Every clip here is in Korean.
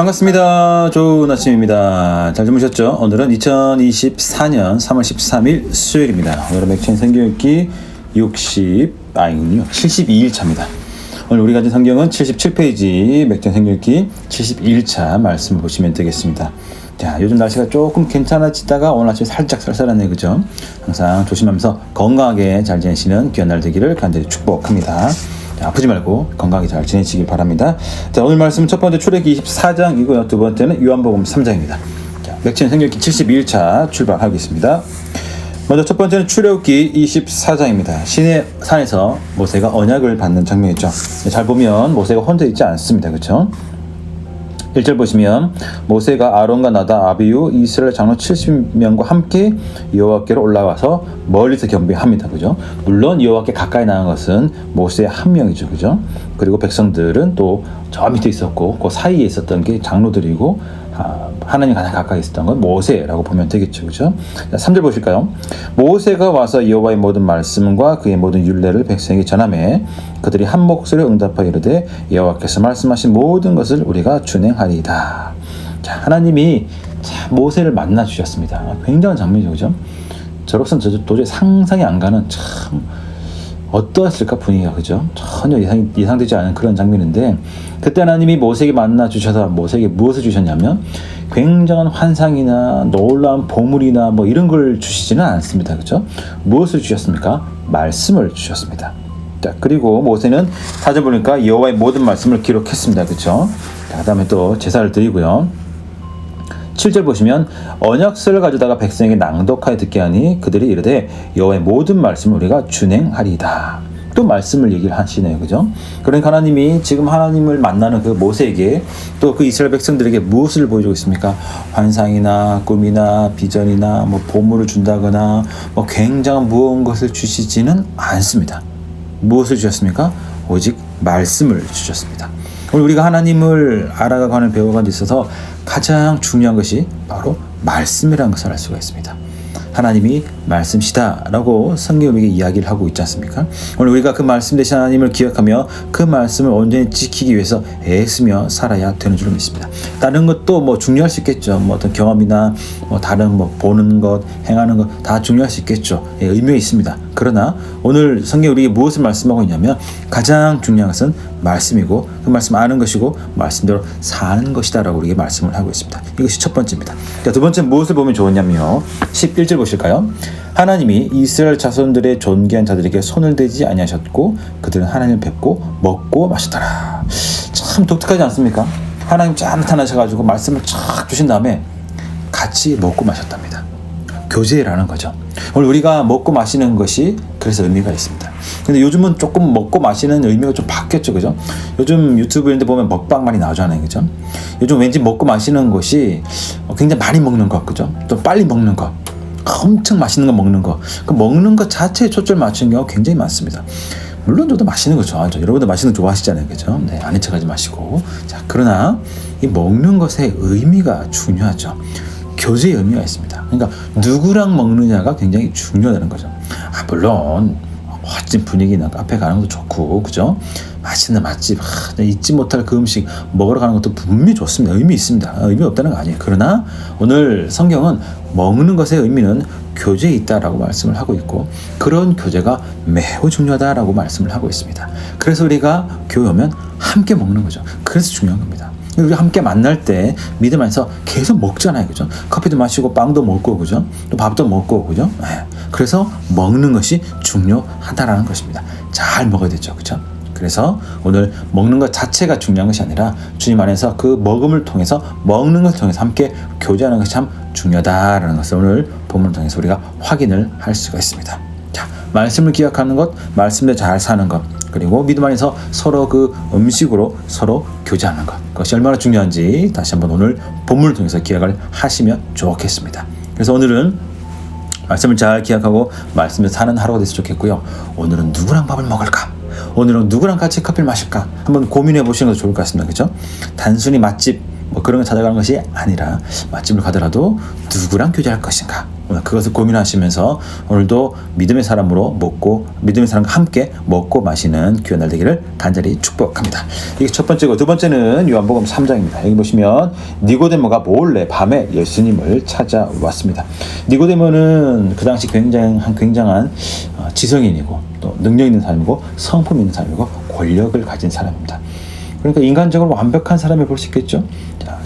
반갑습니다. 좋은 아침입니다. 잘 주무셨죠? 오늘은 2024년 3월 13일 수요일입니다. 오늘은 맥체인 성경읽기 72일차입니다. 오늘 우리가 가진 성경은 77페이지 맥체인 성경읽기 71차 말씀을 보시면 되겠습니다. 자, 요즘 날씨가 조금 괜찮아지다가 오늘 아침에 살짝 쌀쌀하네요. 그죠? 항상 조심하면서 건강하게 잘 지내시는 귀한 날 되기를 간절히 축복합니다. 자, 아프지 말고 건강하게 잘 지내시길 바랍니다. 자, 오늘 말씀 첫 번째 출애굽기 24장이고요. 두 번째는 요한복음 3장입니다. 자, 맥체인 성경읽기 72일차 출발하겠습니다. 먼저 첫 번째는 출애굽기 24장입니다. 시내 산에서 모세가 언약을 받는 장면이죠. 잘 보면 모세가 혼자 있지 않습니다. 그렇죠? 1절 보시면 모세가 아론과 나답, 아비후, 이스라엘 장로 70명과 함께 여호와께로 올라와서 멀리서 경배합니다. 그죠? 물론 여호와께 가까이 나간 것은 모세 한 명이죠. 그죠? 그리고 백성들은 또 저 밑에 있었고 그 사이에 있었던 게 장로들이고 하나님 가장 가까이 있었던 건 모세라고 보면 되겠죠. 그죠? 자, 3절 보실까요? 모세가 와서 여호와의 모든 말씀과 그의 모든 율례를 백성에게 전하매 그들이 한 목소리로 응답하여 이르되 여호와께서 말씀하신 모든 것을 우리가 준행하리이다. 자, 하나님이 모세를 만나 주셨습니다. 굉장한 장면이죠. 그죠? 저로서는 도저히 상상이 안 가는 참 어떠했을까 분위기가. 그죠? 전혀 예상되지 않은 그런 장면인데 그때 하나님이 모세에게 만나 주셔서 모세에게 무엇을 주셨냐면 굉장한 환상이나 놀라운 보물이나 뭐 이런 걸 주시지는 않습니다. 그죠? 무엇을 주셨습니까? 말씀을 주셨습니다. 자, 그리고 모세는 사절 보니까 여호와의 모든 말씀을 기록했습니다. 그죠? 자, 그다음에 또 제사를 드리고요. 7절 보시면 언약서를 가져다가 백성에게 낭독하여 듣게 하니 그들이 이르되 여호와의 모든 말씀을 우리가 준행하리이다. 또 말씀을 얘기를 하시네요. 그죠? 그러니까 하나님이 지금 하나님을 만나는 그 모세에게 또 그 이스라엘 백성들에게 무엇을 보여주고 있습니까? 환상이나 꿈이나 비전이나 뭐 보물을 준다거나 뭐 굉장한 무언 것을 주시지는 않습니다. 무엇을 주셨습니까? 오직 말씀을 주셨습니다. 오늘 우리가 하나님을 알아가고 배워가는 데 있어서 가장 중요한 것이 바로 말씀이라는 것을 알 수가 있습니다. 하나님이 말씀이시다라고 성경에게 이야기를 하고 있지 않습니까? 오늘 우리가 그 말씀 대신 하나님을 기억하며 그 말씀을 온전히 지키기 위해서 애쓰며 살아야 되는 줄 믿습니다. 다른 것도 뭐 중요할 수 있겠죠. 뭐 어떤 경험이나 뭐 다른 뭐 보는 것, 행하는 것 다 중요할 수 있겠죠. 예, 의미가 있습니다. 그러나 오늘 성경이 우리에게 무엇을 말씀하고 있냐면 가장 중요한 것은 말씀이고 그 말씀 아는 것이고 말씀대로 사는 것이다라고 우리에게 말씀을 하고 있습니다. 이것이 첫 번째입니다. 자, 두 번째 무엇을 보면 좋으냐면요. 11절 보실까요? 하나님이 이스라엘 자손들의 존귀한 자들에게 손을 대지 아니하셨고 그들은 하나님을 뵙고 먹고 마셨더라. 참 독특하지 않습니까? 하나님 쫙 나타나셔가지고 말씀을 쫙 주신 다음에 같이 먹고 마셨답니다. 교제라는 거죠. 오늘 우리가 먹고 마시는 것이 그래서 의미가 있습니다. 근데 요즘은 조금 먹고 마시는 의미가 좀 바뀌었죠. 그죠? 요즘 유튜브 이런 데 보면 먹방 많이 나오잖아요. 그죠? 요즘 왠지 먹고 마시는 것이 굉장히 많이 먹는 것. 그죠? 또 빨리 먹는 것. 엄청 맛있는 거 먹는 거. 그 먹는 것 자체에 초점을 맞추는 경우가 굉장히 많습니다. 물론 저도 맛있는 거 좋아하죠. 여러분들 맛있는 거 좋아하시잖아요. 그죠? 네, 아닌 척 하지 마시고. 자, 그러나 이 먹는 것의 의미가 중요하죠. 교제의 의미가 있습니다. 그러니까 누구랑 먹느냐가 굉장히 중요하다는 거죠. 물론 멋진 분위기나 카페 가는 것도 좋고, 그죠? 맛있는 맛집, 잊지 못할 그 음식 먹으러 가는 것도 분명히 좋습니다. 의미 있습니다. 의미 없다는 거 아니에요. 그러나 오늘 성경은 먹는 것의 의미는 교제에 있다라고 말씀을 하고 있고 그런 교제가 매우 중요하다라고 말씀을 하고 있습니다. 그래서 우리가 교회 오면 함께 먹는 거죠. 그래서 중요한 겁니다. 우리가 함께 만날 때 믿음 안에서 계속 먹잖아요. 그죠? 커피도 마시고 빵도 먹고, 그죠? 또 밥도 먹고, 그죠? 네. 그래서 먹는 것이 중요하다라는 것입니다. 잘 먹어야 되죠. 그죠? 그래서 오늘 먹는 것 자체가 중요한 것이 아니라 주님 안에서 그 먹음을 통해서 먹는 것을 통해서 함께 교제하는 것이 참 중요하다라는 것을 오늘 본문을 통해서 우리가 확인을 할 수가 있습니다. 자, 말씀을 기억하는 것, 말씀대로 잘 사는 것, 그리고 믿음 안에서 서로 그 음식으로 서로 교제하는 것, 그것이 얼마나 중요한지 다시 한번 오늘 본문을 통해서 기억을 하시면 좋겠습니다. 그래서 오늘은 말씀을 잘 기억하고 말씀을 사는 하루가 됐으면 좋겠고요. 오늘은 누구랑 밥을 먹을까? 오늘은 누구랑 같이 커피를 마실까? 한번 고민해 보시는 것도 좋을 것 같습니다. 그렇죠? 단순히 맛집 뭐 그런 거 찾아가는 것이 아니라 맛집을 가더라도 누구랑 교제할 것인가? 오늘 그것을 고민하시면서 오늘도 믿음의 사람으로 믿음의 사람과 함께 먹고 마시는 귀한 날 되기를 간절히 축복합니다. 이게 첫 번째고, 두 번째는 요한복음 3장입니다. 여기 보시면 니고데모가 몰래 밤에 예수님을 찾아왔습니다. 니고데모는 그 당시 굉장한 지성인이고 또 능력 있는 사람이고 성품 있는 사람이고 권력을 가진 사람입니다. 그러니까 인간적으로 완벽한 사람이 볼 수 있겠죠. 자,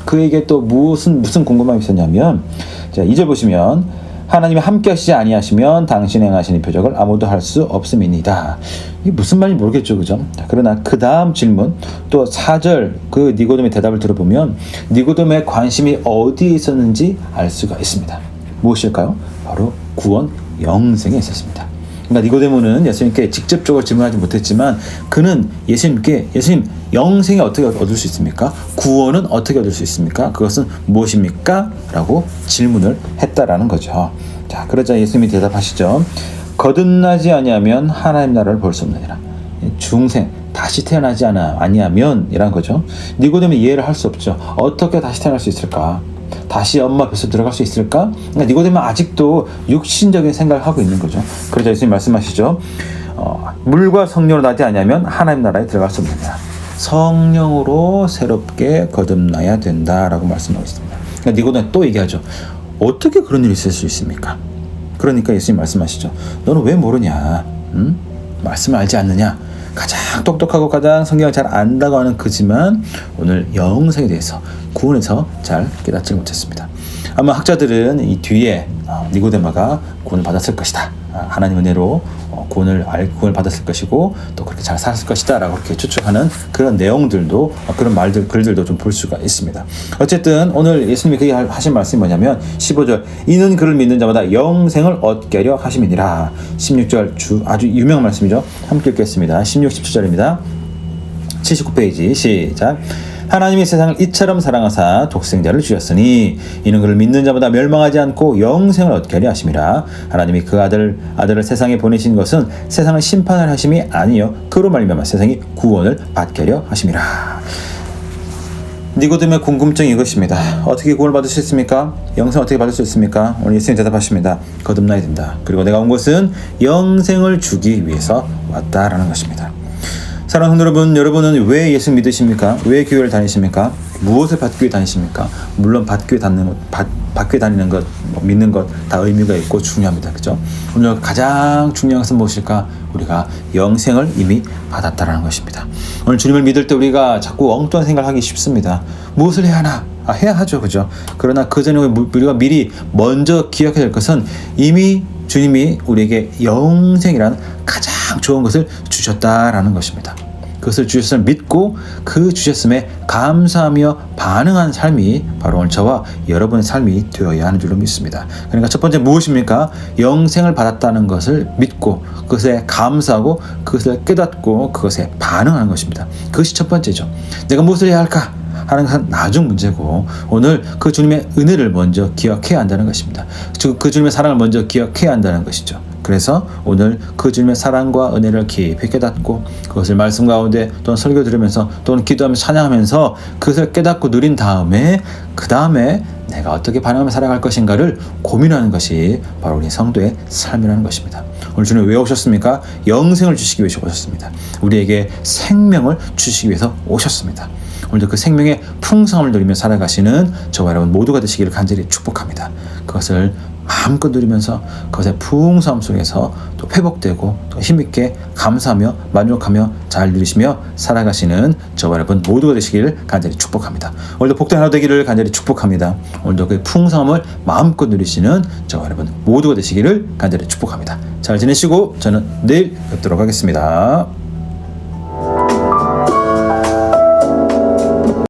그에게 또 무슨 궁금함이 있었냐면, 자, 2절 보시면 하나님이 함께 하시지 아니하시면 당신의 행하시는 표적을 아무도 할 수 없음이니이다. 이게 무슨 말인지 모르겠죠, 그죠? 자, 그러나 그 다음 질문, 또 4절 그 니고데모의 대답을 들어보면 니고데모의 관심이 어디에 있었는지 알 수가 있습니다. 무엇일까요? 바로 구원, 영생에 있었습니다. 그러니까 니고데모는 예수님께 직접적으로 질문하지 못했지만 그는 예수님 영생이 어떻게 얻을 수 있습니까? 구원은 어떻게 얻을 수 있습니까? 그것은 무엇입니까? 라고 질문을 했다라는 거죠. 자, 그러자 예수님이 대답하시죠. 거듭나지 아니하면 하나님 나라를 볼 수 없느니라. 중생, 다시 태어나지 아니하면 이란 거죠. 니고데모는 이해를 할 수 없죠. 어떻게 다시 태어날 수 있을까? 다시 엄마 뱃속에 들어갈 수 있을까? 그러니까 니고데모는 아직도 육신적인 생각을 하고 있는 거죠. 그러자 예수님 말씀하시죠. 물과 성령으로 나지 아니하면 하나님 나라에 들어갈 수 없느냐. 성령으로 새롭게 거듭나야 된다라고 말씀하고 있습니다. 그러니까 니고데모 또 얘기하죠. 어떻게 그런 일이 있을 수 있습니까? 그러니까 예수님 말씀하시죠. 너는 왜 모르냐? 말씀을 알지 않느냐? 가장 똑똑하고 가장 성경을 잘 안다고 하는 그지만 오늘 영생에 대해서 구원에서 잘 깨닫지 못했습니다. 아마 학자들은 이 뒤에 니고데모가 구원을 받았을 것이다. 하나님 은혜로 구원을 받았을 것이고 또 그렇게 잘 살았을 것이다 라고 그렇게 추측하는 그런 내용들도 그런 글들도 좀 볼 수가 있습니다. 어쨌든 오늘 예수님이 그게 하신 말씀이 뭐냐면 15절 이는 그를 믿는 자마다 영생을 얻게 하려 하심이니라. 16절 아주 유명한 말씀이죠. 함께 읽겠습니다. 16, 17절입니다. 79페이지 시작. 하나님이 세상을 이처럼 사랑하사 독생자를 주셨으니 이는 그를 믿는 자마다 멸망하지 않고 영생을 얻게 하려 하심이라. 하나님이 그 아들을 세상에 보내신 것은 세상을 심판을 하심이 아니요 그로 말미암아 세상이 구원을 받게 하려 하심이라. 니고데모의 궁금증이 이것입니다. 어떻게 구원을 받을 수 있습니까? 영생을 어떻게 받을 수 있습니까? 오늘 예수님 대답하십니다. 거듭나야 된다. 그리고 내가 온 것은 영생을 주기 위해서 왔다라는 것입니다. 사랑하는 여러분, 여러분은 왜 예수 믿으십니까? 왜 교회를 다니십니까? 무엇을 받기 위해 다니십니까? 물론 받기 위해 다니는 것, 믿는 것 다 의미가 있고 중요합니다. 그죠? 오늘 가장 중요한 것은 무엇일까? 우리가 영생을 이미 받았다라는 것입니다. 오늘 주님을 믿을 때 우리가 자꾸 엉뚱한 생각을 하기 쉽습니다. 무엇을 해야 하나? 해야 하죠. 그죠? 그러나 그 전에 우리가 미리 먼저 기억해야 될 것은 이미 주님이 우리에게 영생이라는 가장 좋은 것을 주셨다라는 것입니다. 그것을 주셨음을 믿고 그 주셨음에 감사하며 반응하는 삶이 바로 오늘 저와 여러분의 삶이 되어야 하는 줄로 믿습니다. 그러니까 첫 번째 무엇입니까? 영생을 받았다는 것을 믿고 그것에 감사하고 그것을 깨닫고 그것에 반응하는 것입니다. 그것이 첫 번째죠. 내가 무엇을 해야 할까? 하는 것은 나중 문제고 오늘 그 주님의 은혜를 먼저 기억해야 한다는 것입니다. 그 주님의 사랑을 먼저 기억해야 한다는 것이죠. 그래서 오늘 그 주님의 사랑과 은혜를 깊이 깨닫고 그것을 말씀 가운데 또는 설교 들으면서 또는 기도하며 찬양하면서 그것을 깨닫고 누린 다음에 그 다음에 내가 어떻게 반응하며 살아갈 것인가를 고민하는 것이 바로 우리 성도의 삶이라는 것입니다. 오늘 주님 왜 오셨습니까? 영생을 주시기 위해서 오셨습니다. 우리에게 생명을 주시기 위해서 오셨습니다. 오늘도 그 생명의 풍성함을 누리며 살아가시는 저와 여러분 모두가 되시기를 간절히 축복합니다. 그것을 마음껏 누리면서 그것의 풍성함 속에서 또 회복되고 또 힘있게 감사하며 만족하며 잘 누리시며 살아가시는 저와 여러분 모두가 되시기를 간절히 축복합니다. 오늘도 복된 하루 되기를 간절히 축복합니다. 오늘도 그 풍성함을 마음껏 누리시는 저와 여러분 모두가 되시기를 간절히 축복합니다. 잘 지내시고 저는 내일 뵙도록 하겠습니다.